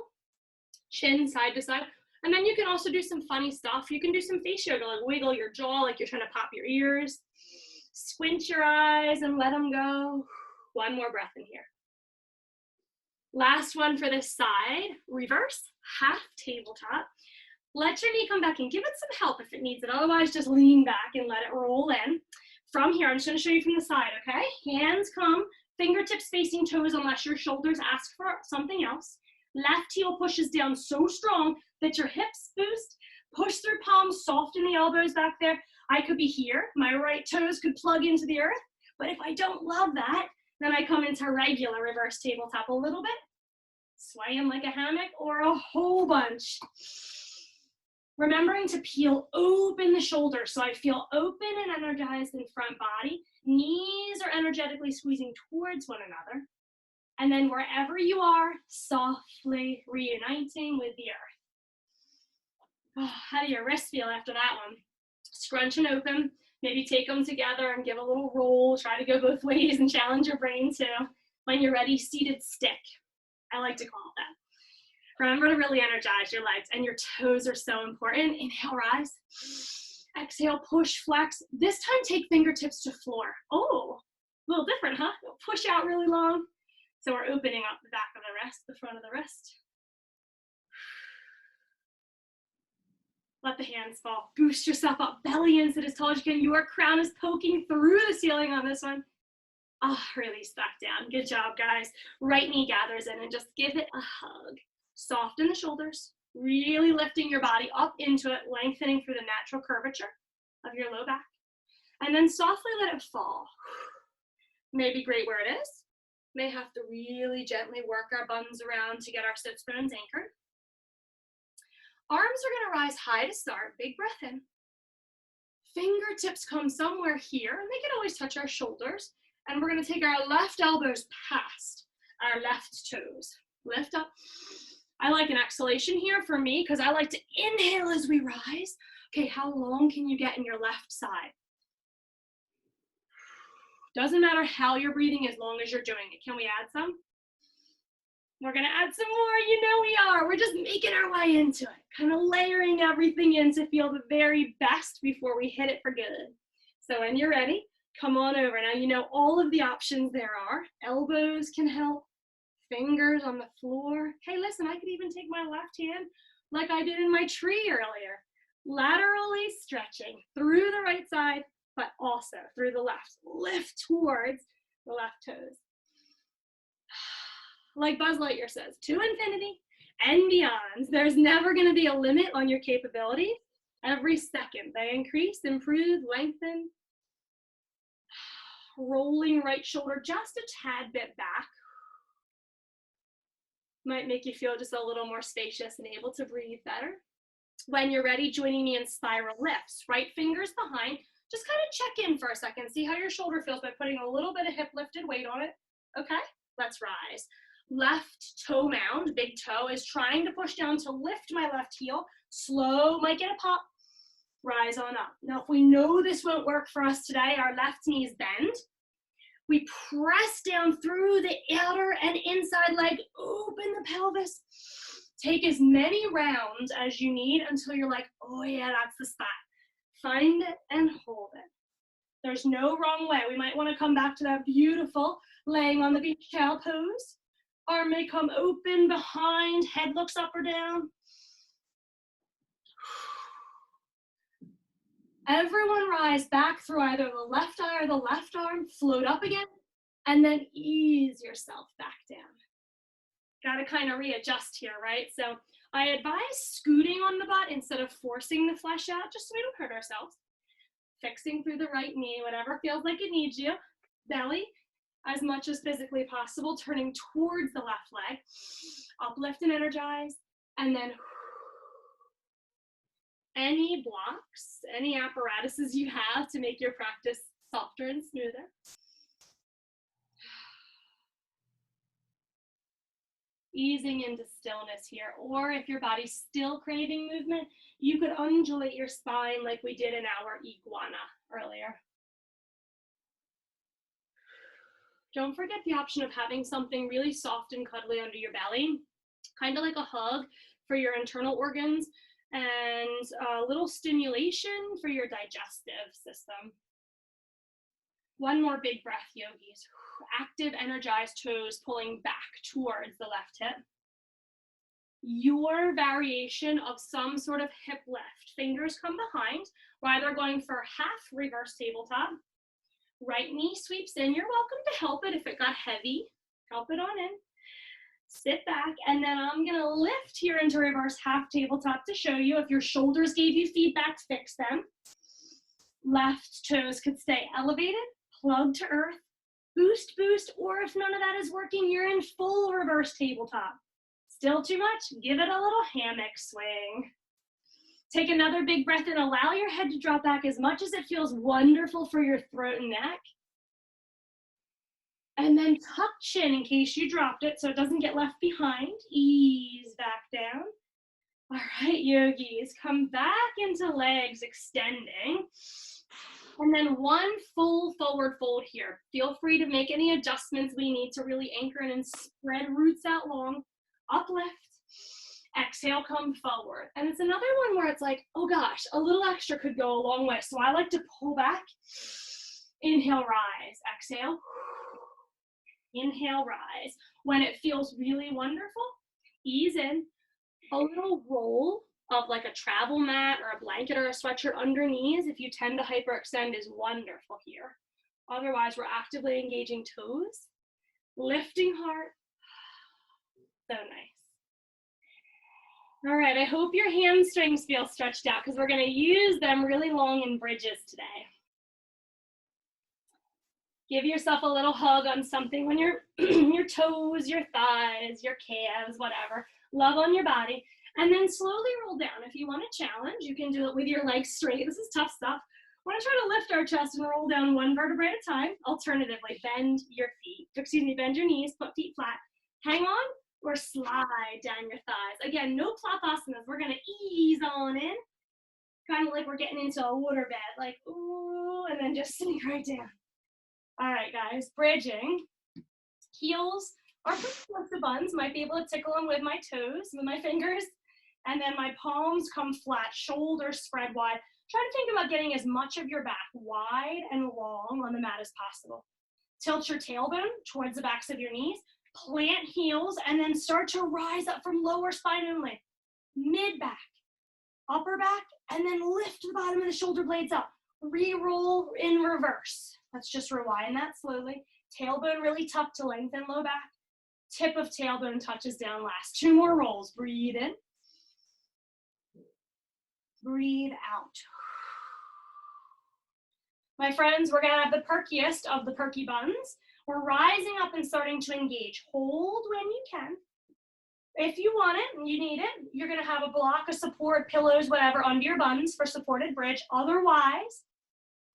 chin side to side. And then you can also do some funny stuff. You can do some face yoga, like wiggle your jaw like you're trying to pop your ears. Squint your eyes and let them go. One more breath in here. Last one for this side, reverse, half tabletop. Let your knee come back and give it some help if it needs it. Otherwise, just lean back and let it roll in. From here, I'm just going to show you from the side, okay? Hands come, fingertips facing toes unless your shoulders ask for something else. Left heel pushes down so strong that your hips boost. Push through palms, soften the elbows back there. I could be here. My right toes could plug into the earth. But if I don't love that, then I come into regular reverse tabletop a little bit. Swaying like a hammock or a whole bunch. Remembering to peel open the shoulders so I feel open and energized in front body. Knees are energetically squeezing towards one another. And then wherever you are, softly reuniting with the earth. Oh, how do your wrists feel after that one? Scrunch and open. Maybe take them together and give a little roll. Try to go both ways and challenge your brain too. When you're ready, seated stick. I like to call it that. Remember to really energize your legs, and your toes are so important. Inhale, rise. Exhale, push, flex. This time, take fingertips to floor. Oh, a little different, huh? Push out really long. So we're opening up the back of the wrist, the front of the wrist. Let the hands fall. Boost yourself up. Belly in, sit as tall as you can. Your crown is poking through the ceiling on this one. Release back down. Good job, guys. Right knee gathers in and just give it a hug. Soften the shoulders, really lifting your body up into it, lengthening through the natural curvature of your low back. And then softly let it fall. Maybe great where it is. May have to really gently work our buns around to get our sits bones anchored. Arms are gonna rise high to start, big breath in. Fingertips come somewhere here, and they can always touch our shoulders. And we're gonna take our left elbows past our left toes. Lift up. I like an exhalation here for me because I like to inhale as we rise. Okay, how long can you get in your left side? Doesn't matter how you're breathing as long as you're doing it. Can we add some? We're gonna add some more, you know we are. We're just making our way into it, kind of layering everything in to feel the very best before we hit it for good. So when you're ready, come on over. Now you know all of the options there are. Elbows can help. Fingers on the floor. Hey, listen, I could even take my left hand like I did in my tree earlier. Laterally stretching through the right side, but also through the left. Lift towards the left toes. Like Buzz Lightyear says, to infinity and beyond. There's never going to be a limit on your capability. Every second they increase, improve, lengthen. Rolling right shoulder just a tad bit back. Might make you feel just a little more spacious and able to breathe better. When you're ready, joining me in spiral lifts. Right fingers behind. Just kind of check in for a second. See how your shoulder feels by putting a little bit of hip lifted weight on it. Okay, let's rise. Left toe mound, big toe, is trying to push down to lift my left heel. Slow, might get a pop. Rise on up. Now, if we know this won't work for us today, our left knees bend. We press down through the outer and inside leg, open the pelvis. Take as many rounds as you need until you're like, oh yeah, that's the spot. Find it and hold it. There's no wrong way. We might want to come back to that beautiful laying on the beach towel pose. Arm may come open behind, head looks up or down. Everyone rise back through either the left eye or the left arm, float up again, and then ease yourself back down. Got to kind of readjust here, right? So I advise scooting on the butt instead of forcing the flesh out, just so we don't hurt ourselves. Fixing through the right knee, whatever feels like it needs you. Belly, as much as physically possible, turning towards the left leg. Uplift and energize, and then any blocks, any apparatuses you have to make your practice softer and smoother. Easing into stillness here, or if your body's still craving movement, you could undulate your spine like we did in our iguana earlier. Don't forget the option of having something really soft and cuddly under your belly, kind of like a hug for your internal organs, and a little stimulation for your digestive system. One more big breath, yogis. Active, energized toes pulling back towards the left hip. Your variation of some sort of hip lift. Fingers come behind. We're either going for half reverse tabletop. Right knee sweeps in. You're welcome to help it if it got heavy. Help it on in. Sit back, and then I'm going to lift here into reverse half tabletop to show you. If your shoulders gave you feedback, fix them. Left toes could stay elevated, plug to earth, boost, boost, or if none of that is working, you're in full reverse tabletop. Still too much? Give it a little hammock swing. Take another big breath and allow your head to drop back as much as it feels wonderful for your throat and neck. And then tuck chin in case you dropped it so it doesn't get left behind. Ease back down. All right, yogis, come back into legs extending. And then one full forward fold here. Feel free to make any adjustments we need to really anchor in and spread roots out long. Uplift. Exhale, come forward. And it's another one where it's like, oh gosh, a little extra could go a long way. So I like to pull back. Inhale, rise. Exhale. Inhale, rise. When it feels really wonderful, ease in. A little roll of like a travel mat or a blanket or a sweatshirt underneath, if you tend to hyperextend, is wonderful here. Otherwise, we're actively engaging toes, lifting heart. So nice. All right, I hope your hamstrings feel stretched out because we're going to use them really long in bridges today. Give yourself a little hug on something when your toes, your thighs, your calves, whatever. Love on your body. And then slowly roll down. If you want a challenge, you can do it with your legs straight. This is tough stuff. We're gonna try to lift our chest and roll down one vertebrae at a time. Alternatively, bend your knees, put feet flat. Hang on or slide down your thighs. Again, no plapasanas. We're gonna ease on in. Kind of like we're getting into a water bed, like, ooh, and then just sink right down. All right, guys, bridging. Heels are pretty close to buns. Might be able to tickle them with my toes, with my fingers. And then my palms come flat, shoulders spread wide. Try to think about getting as much of your back wide and long on the mat as possible. Tilt your tailbone towards the backs of your knees. Plant heels and then start to rise up from lower spine only. Mid back, upper back, and then lift the bottom of the shoulder blades up. Re-roll in reverse. Let's just rewind that slowly. Tailbone really tucked to lengthen low back. Tip of tailbone touches down last. 2 more rolls. Breathe in. Breathe out. My friends, we're gonna have the perkiest of the perky buns. We're rising up and starting to engage. Hold when you can. If you want it and you need it, you're gonna have a block of support, pillows, whatever, under your buns for supported bridge. Otherwise,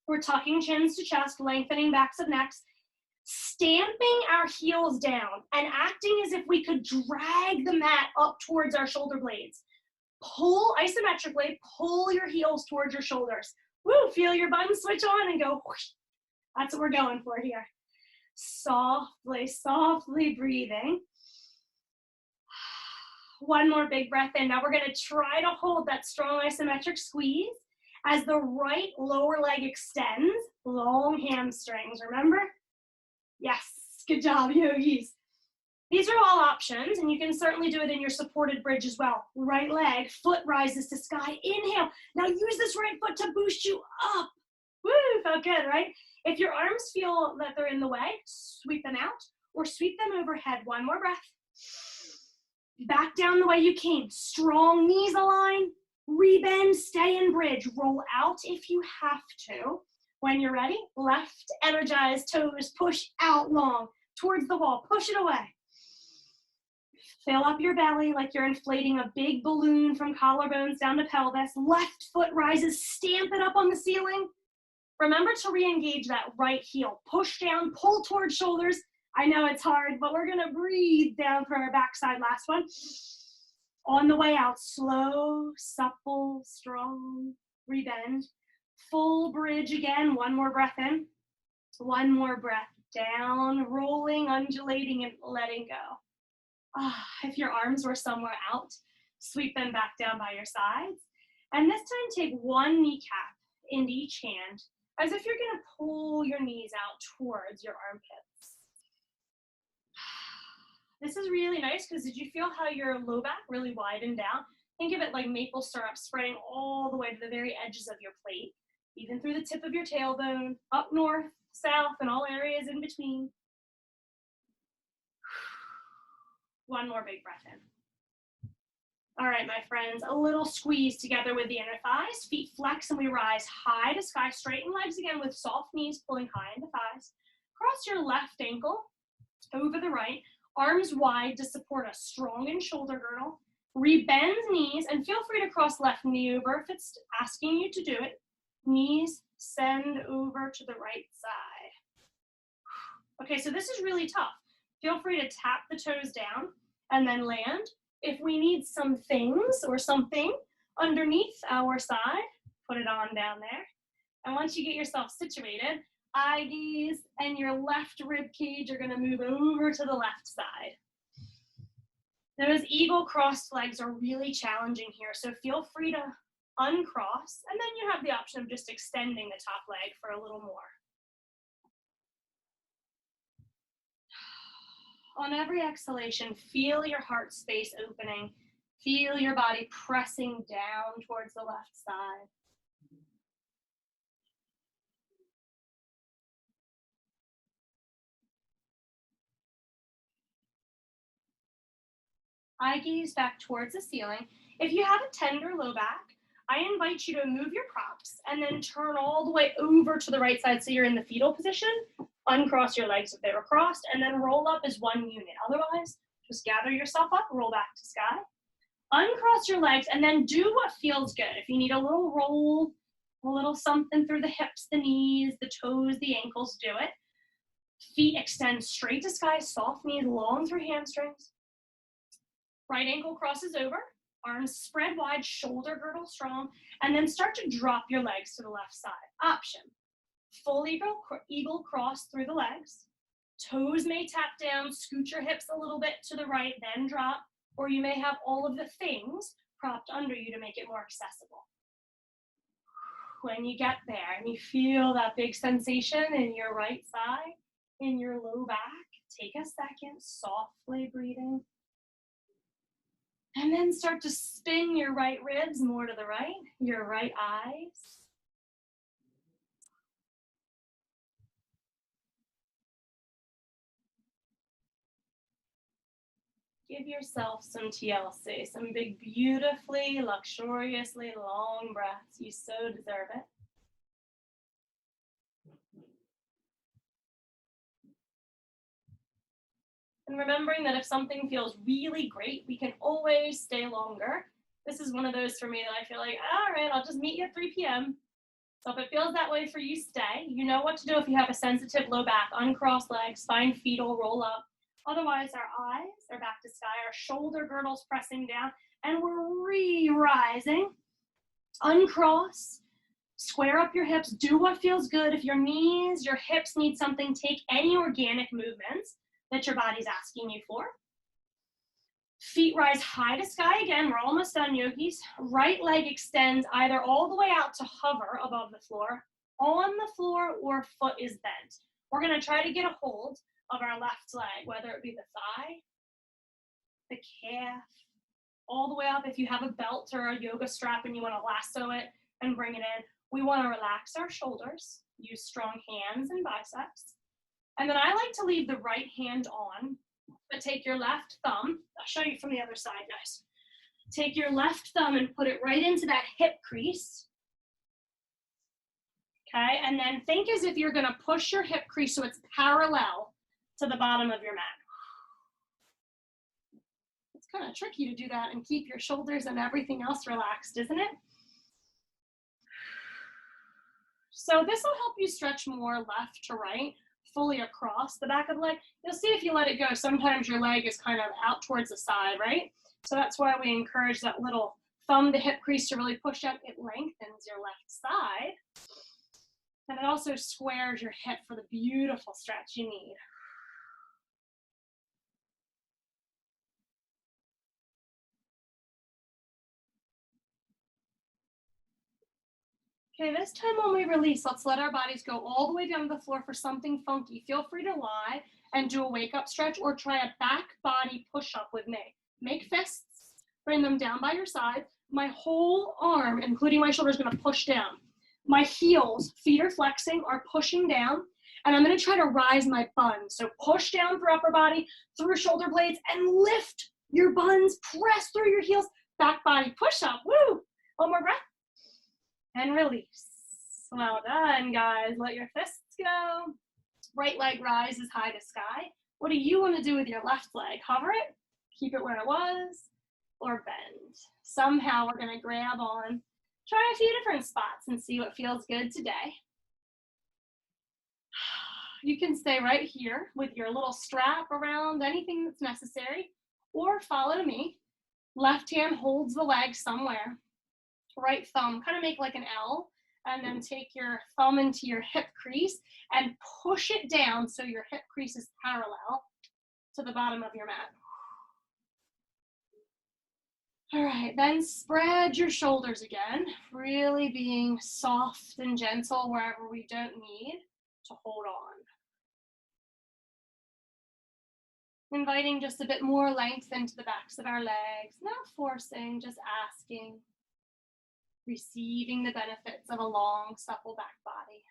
we're tucking chins to chest, lengthening backs of necks, stamping our heels down and acting as if we could drag the mat up towards our shoulder blades. Pull isometrically, pull your heels towards your shoulders. Woo, feel your buns switch on and go whoosh. That's what we're going for here. Softly, softly breathing. One more big breath in. Now we're gonna try to hold that strong isometric squeeze as the right lower leg extends, long hamstrings, remember? Yes, good job, yogis. These are all options, and you can certainly do it in your supported bridge as well. Right leg, foot rises to sky, inhale. Now use this right foot to boost you up. Woo, felt good, right? If your arms feel that they're in the way, sweep them out or sweep them overhead. One more breath. Back down the way you came. Strong knees align, rebend, stay in bridge. Roll out if you have to. When you're ready, left, energize, toes, push out long towards the wall. Push it away. Fill up your belly like you're inflating a big balloon from collarbones down to pelvis. Left foot rises, stamp it up on the ceiling. Remember to re-engage that right heel. Push down, pull towards shoulders. I know it's hard, but we're gonna breathe down for our backside. Last one. On the way out, slow, supple, strong, rebend. Full bridge again, one more breath in. One more breath down, rolling, undulating, and letting go. If your arms were somewhere out, sweep them back down by your sides. And this time take one kneecap into each hand, as if you're gonna pull your knees out towards your armpits. This is really nice because did you feel how your low back really widened out? Think of it like maple syrup spreading all the way to the very edges of your plate, even through the tip of your tailbone, up north, south, and all areas in between. One more big breath in. All right, my friends, a little squeeze together with the inner thighs. Feet flex and we rise high to sky. Straighten legs again with soft knees pulling high into thighs. Cross your left ankle over the right. Arms wide to support a strong and shoulder girdle. Rebend knees and feel free to cross left knee over if it's asking you to do it. Knees send over to the right side. Okay, so this is really tough. Feel free to tap the toes down and then land. If we need some things or something underneath our side, put it on down there. And once you get yourself situated, eye gaze and your left rib cage are going to move over to the left side. Those eagle crossed legs are really challenging here, so feel free to uncross, and then you have the option of just extending the top leg for a little more. On every exhalation, feel your heart space opening. Feel your body pressing down towards the left side. Eye gaze back towards the ceiling. If you have a tender low back, I invite you to move your props and then turn all the way over to the right side so you're in the fetal position. Uncross your legs if they were crossed, and then roll up as one unit. Otherwise, just gather yourself up, roll back to sky. Uncross your legs and then do what feels good. If you need a little roll, a little something through the hips, the knees, the toes, the ankles, do it. Feet extend straight to sky, soft knees long through hamstrings. Right ankle crosses over, arms spread wide, shoulder girdle strong, and then start to drop your legs to the left side. Option, full eagle cross through the legs. Toes may tap down, scoot your hips a little bit to the right, then drop, or you may have all of the things propped under you to make it more accessible. When you get there and you feel that big sensation in your right side, in your low back, take a second, softly breathing. And then start to spin your right ribs more to the right, your right eyes. Give yourself some TLC, some big, beautifully, luxuriously long breaths. You so deserve it. And remembering that if something feels really great, we can always stay longer. This is one of those for me that I feel like, all right, I'll just meet you at 3 p.m. So if it feels that way for you, stay. You know what to do if you have a sensitive low back. Uncross legs, spine fetal, roll up. Otherwise, our eyes are back to sky, our shoulder girdles pressing down, and we're re-rising. Uncross, square up your hips, do what feels good. If your knees, your hips need something, take any organic movements that your body's asking you for. Feet rise high to sky again. We're almost done, yogis. Right leg extends either all the way out to hover above the floor, on the floor, or foot is bent. We're going to try to get a hold of our left leg, whether it be the thigh, the calf, all the way up. If you have a belt or a yoga strap and you want to lasso it and bring it in, we want to relax our shoulders, use strong hands and biceps. And then I like to leave the right hand on, but take your left thumb. I'll show you from the other side, guys. Take your left thumb and put it right into that hip crease. Okay, and then think as if you're going to push your hip crease so it's parallel to the bottom of your mat. It's kind of tricky to do that and keep your shoulders and everything else relaxed, isn't it? So this will help you stretch more left to right, fully across the back of the leg. You'll see if you let it go, sometimes your leg is kind of out towards the side, right? So that's why we encourage that little thumb to hip crease to really push up. It lengthens your left side. And it also squares your hip for the beautiful stretch you need. Okay, this time when we release, let's let our bodies go all the way down to the floor for something funky. Feel free to lie and do a wake-up stretch or try a back body push-up with me. Make fists, bring them down by your side. My whole arm, including my shoulder, is going to push down. My heels, feet are flexing, are pushing down, and I'm going to try to rise my buns. So push down through upper body, through shoulder blades, and lift your buns, press through your heels, back body push-up. Woo! One more breath. And release. Well done, guys. Let your fists go. Right leg rises high to sky. What do you want to do with your left leg? Hover it, keep it where it was, or bend. Somehow we're going to grab on. Try a few different spots and see what feels good today. You can stay right here with your little strap around, anything that's necessary, or follow me. Left hand holds the leg somewhere. Right thumb, kind of make like an L, and then take your thumb into your hip crease and push it down so your hip crease is parallel to the bottom of your mat. All right, then spread your shoulders again, really being soft and gentle wherever we don't need to hold on. Inviting just a bit more length into the backs of our legs, not forcing, just asking. Receiving the benefits of a long, supple back body.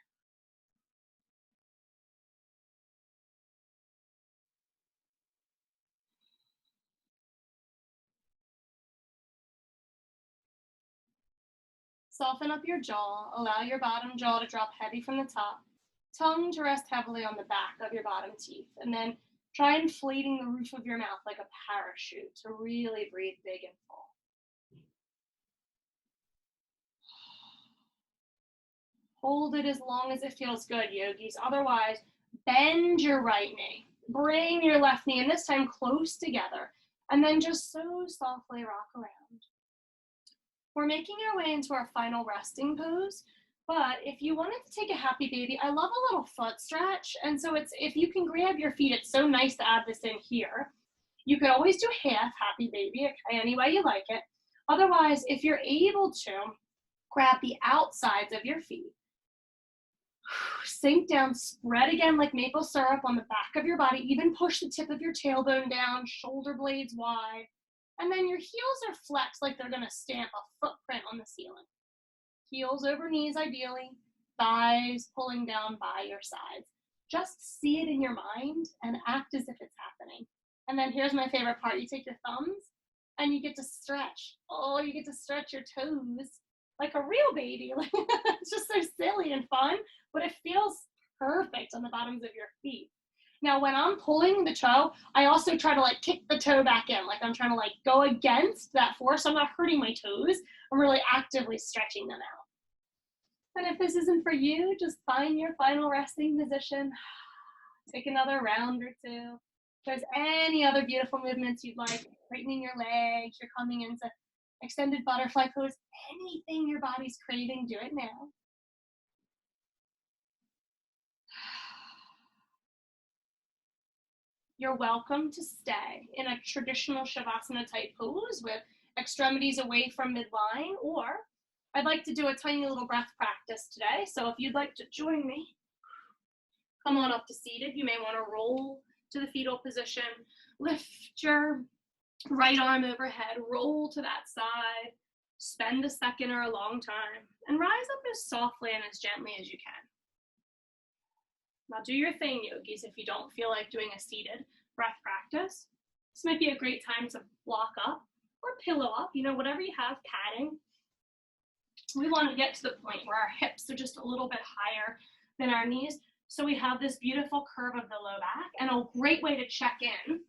Soften up your jaw. Allow your bottom jaw to drop heavy from the top. Tongue to rest heavily on the back of your bottom teeth. And then try inflating the roof of your mouth like a parachute to really breathe big and full. Hold it as long as it feels good, yogis. Otherwise, bend your right knee. Bring your left knee, and this time close together. And then just so softly rock around. We're making our way into our final resting pose. But if you wanted to take a happy baby, I love a little foot stretch. And so if you can grab your feet, it's so nice to add this in here. You could always do half happy baby, okay, any way you like it. Otherwise, if you're able to, grab the outsides of your feet. Sink down, spread again like maple syrup on the back of your body. Even push the tip of your tailbone down, shoulder blades wide. And then your heels are flexed like they're gonna stamp a footprint on the ceiling. Heels over knees ideally, thighs pulling down by your sides. Just see it in your mind and act as if it's happening. And then here's my favorite part. You take your thumbs and you get to stretch. Oh, you get to stretch your toes like a real baby. It's just so silly and fun, but it feels perfect on the bottoms of your feet. Now, when I'm pulling the toe, I also try to like kick the toe back in. Like I'm trying to like go against that force. I'm not hurting my toes. I'm really actively stretching them out. And if this isn't for you, just find your final resting position. Take another round or two. If there's any other beautiful movements you'd like, straightening your legs, you're coming into extended butterfly pose, anything your body's craving, do it now. You're welcome to stay in a traditional Shavasana type pose with extremities away from midline, or I'd like to do a tiny little breath practice today. So if you'd like to join me, come on up to seated. You may want to roll to the fetal position, lift your right arm overhead, roll to that side, spend a second or a long time, and rise up as softly and as gently as you can. Now do your thing, yogis, if you don't feel like doing a seated breath practice. This might be a great time to block up or pillow up, whatever you have, padding. We want to get to the point where our hips are just a little bit higher than our knees, so we have this beautiful curve of the low back. And a great way to check in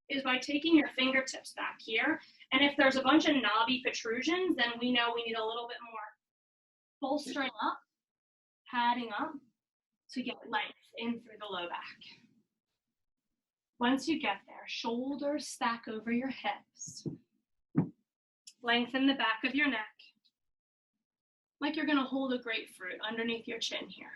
is by taking your fingertips back here. And if there's a bunch of knobby protrusions, then we know we need a little bit more bolstering up, padding up to get length in through the low back. Once you get there, shoulders stack over your hips. Lengthen the back of your neck, like you're going to hold a grapefruit underneath your chin here.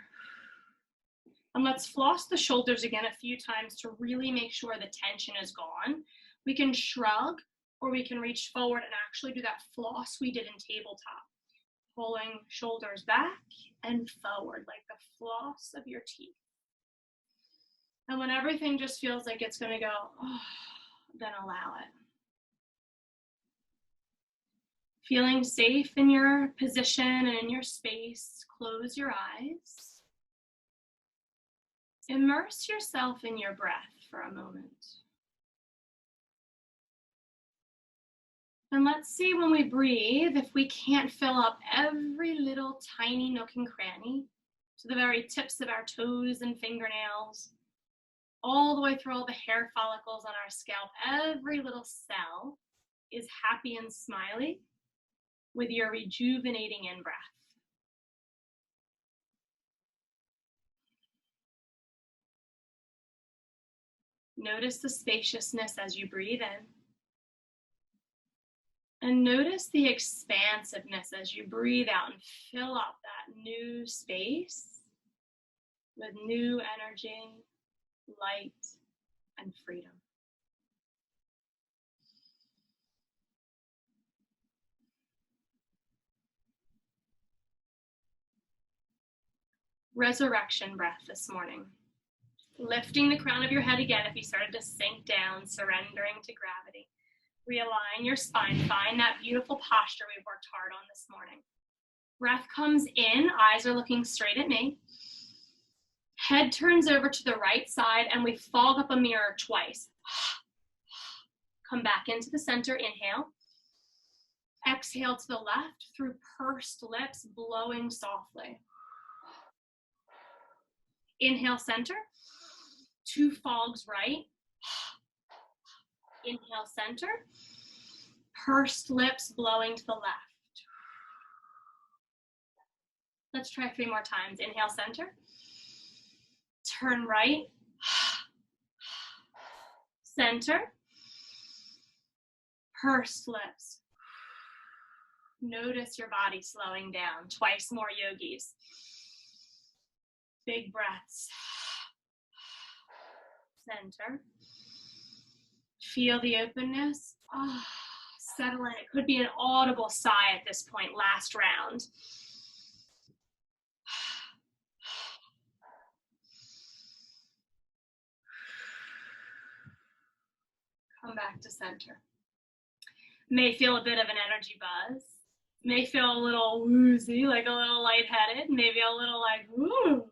And let's floss the shoulders again a few times to really make sure the tension is gone. We can shrug, or we can reach forward and actually do that floss we did in tabletop. Pulling shoulders back and forward like the floss of your teeth. And when everything just feels like it's going to go, then allow it. Feeling safe in your position and in your space, close your eyes. Immerse yourself in your breath for a moment. And let's see when we breathe if we can't fill up every little tiny nook and cranny to the very tips of our toes and fingernails, all the way through all the hair follicles on our scalp. Every little cell is happy and smiley with your rejuvenating in-breath. Notice the spaciousness as you breathe in. And notice the expansiveness as you breathe out and fill up that new space with new energy, light, and freedom. Resurrection breath this morning. Lifting the crown of your head again if you started to sink down, surrendering to gravity. Realign your spine. Find that beautiful posture we've worked hard on this morning. Breath comes in, eyes are looking straight at me. Head turns over to the right side and we fog up a mirror twice. Come back into the center, inhale. Exhale to the left through pursed lips, blowing softly. Inhale, center. 2 fogs right. Inhale, center. Pursed lips, blowing to the left. Let's try 3 more times. Inhale, center. Turn right. Center. Pursed lips. Notice your body slowing down. Twice more, yogis. Big breaths. Center. Feel the openness. Settle in. It could be an audible sigh at this point. Last round. Come back to center. May feel a bit of an energy buzz. May feel a little woozy, like a little lightheaded, maybe a little like, woo.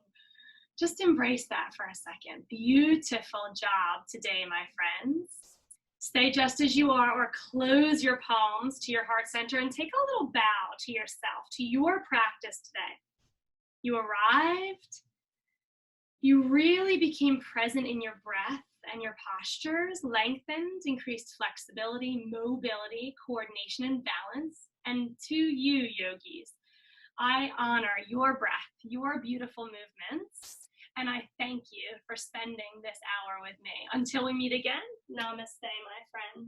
Just embrace that for a second. Beautiful job today, my friends. Stay just as you are, or close your palms to your heart center and take a little bow to yourself, to your practice today. You arrived, You really became present in your breath and your postures, lengthened, increased flexibility, mobility, coordination, and balance. And to you, yogis, I honor your breath, your beautiful movements, and I thank you for spending this hour with me. Until we meet again, namaste, my friend.